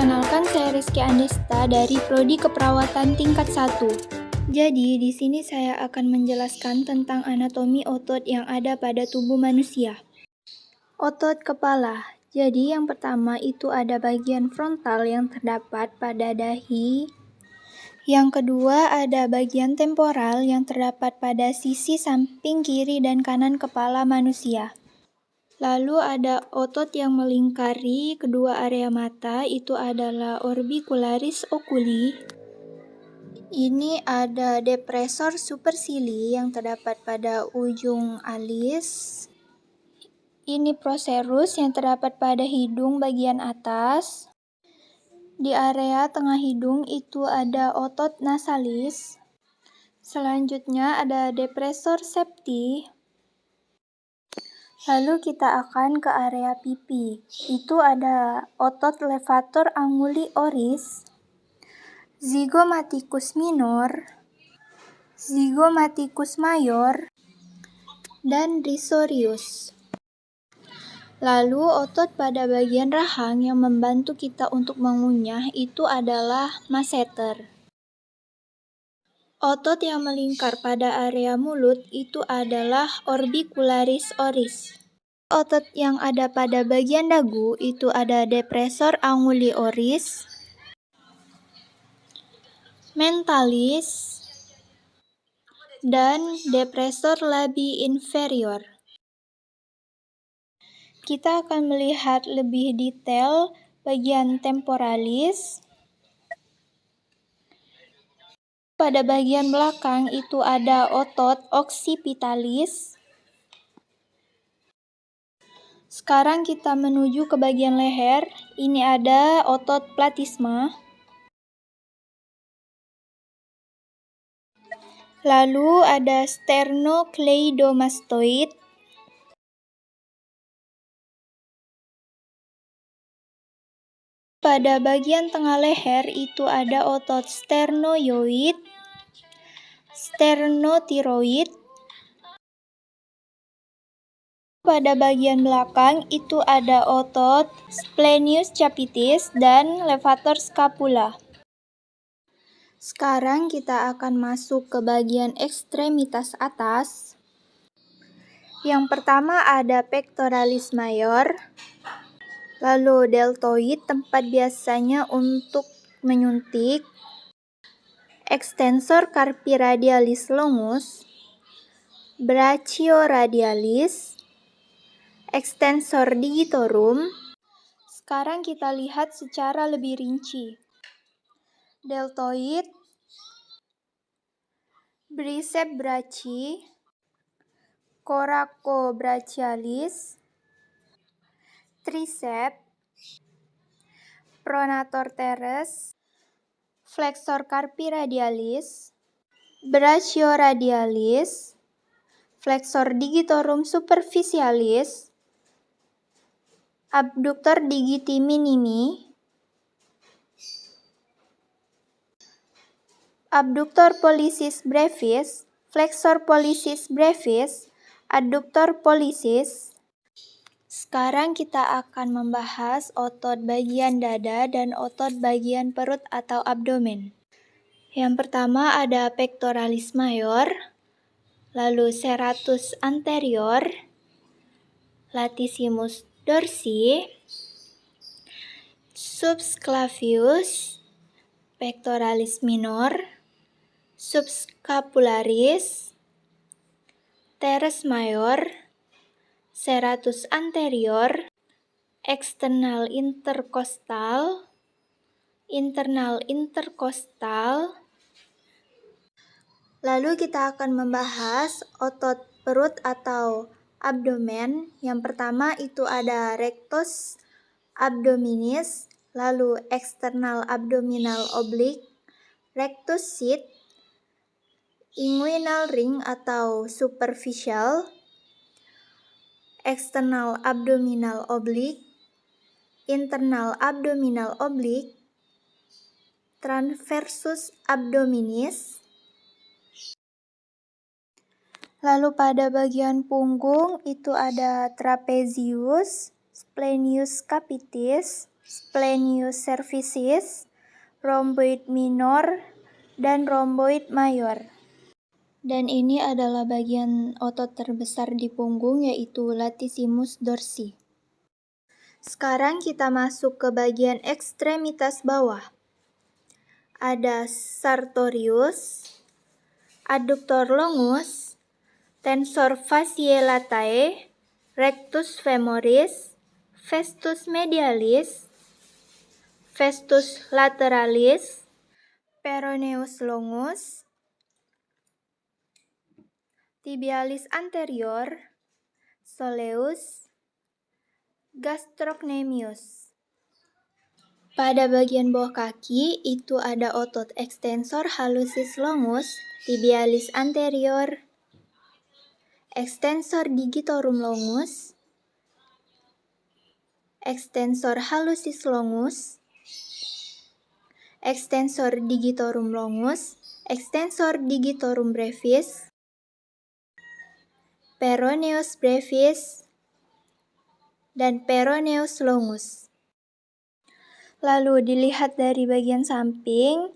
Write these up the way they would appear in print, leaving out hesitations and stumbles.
Perkenalkan, saya Rizky Andesta dari Prodi Keperawatan tingkat 1. Jadi, di sini saya akan menjelaskan tentang anatomi otot yang ada pada tubuh manusia. Otot kepala. Jadi, yang pertama itu ada bagian frontal yang terdapat pada dahi. Yang kedua ada bagian temporal yang terdapat pada sisi samping kiri dan kanan kepala manusia. Lalu ada otot yang melingkari kedua area mata, itu adalah orbicularis oculi. Ini ada depressor supercilii yang terdapat pada ujung alis. Ini procerus yang terdapat pada hidung bagian atas. Di area tengah hidung itu ada otot nasalis. Selanjutnya ada depressor septi. Lalu kita akan ke area pipi. Itu ada otot levator anguli oris, zygomaticus minor, zygomaticus mayor, dan risorius. Lalu otot pada bagian rahang yang membantu kita untuk mengunyah itu adalah masseter. Otot yang melingkar pada area mulut itu adalah orbicularis oris. Otot yang ada pada bagian dagu itu ada depressor anguli oris, mentalis, dan depressor labii inferior. Kita akan melihat lebih detail bagian temporalis. Pada bagian belakang itu ada otot occipitalis. Sekarang kita menuju ke bagian leher. Ini ada otot platisma. Lalu ada sternocleidomastoid. Pada bagian tengah leher itu ada otot sternoioid, sternotiroid. Pada bagian belakang itu ada otot splenius capitis dan levator scapula. Sekarang kita akan masuk ke bagian ekstremitas atas. Yang pertama ada pectoralis mayor, lalu deltoid tempat biasanya untuk menyuntik, extensor carpi radialis longus, brachioradialis, extensor digitorum. Sekarang kita lihat secara lebih rinci. Deltoid, biceps brachii, coracobrachialis, tricep, pronator teres, flexor carpi radialis, brachioradialis, flexor digitorum superficialis, abductor digiti minimi, abductor pollicis brevis, flexor pollicis brevis, adductor pollicis. Sekarang kita akan membahas otot bagian dada dan otot bagian perut atau abdomen. Yang pertama ada pectoralis mayor, lalu serratus anterior, latissimus dorsi, subsclavius, pectoralis minor, subscapularis, teres mayor, serratus anterior, external intercostal, internal intercostal. Lalu kita akan membahas otot perut atau abdomen. Yang pertama itu ada rectus abdominis, lalu external abdominal oblique, rectus sheath, inguinal ring atau superficial, external abdominal oblique, internal abdominal oblique, transversus abdominis. Lalu pada bagian punggung itu ada trapezius, splenius capitis, splenius cervicis, rhomboid minor, dan rhomboid mayor. Dan ini adalah bagian otot terbesar di punggung, yaitu latissimus dorsi. Sekarang kita masuk ke bagian ekstremitas bawah. Ada sartorius, adductor longus, tensor fasciae latae, rectus femoris, festus medialis, festus lateralis, peroneus longus, tibialis anterior, soleus, gastrocnemius. Pada bagian bawah kaki itu ada otot extensor hallucis longus, tibialis anterior, extensor digitorum longus, extensor hallucis longus, extensor digitorum longus, extensor digitorum brevis, peroneus brevis, dan peroneus longus. Lalu dilihat dari bagian samping,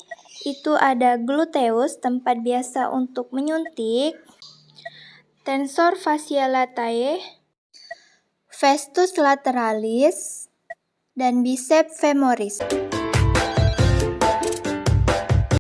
itu ada gluteus, tempat biasa untuk menyuntik, tensor fasciae latae, festus lateralis, dan bicep femoris.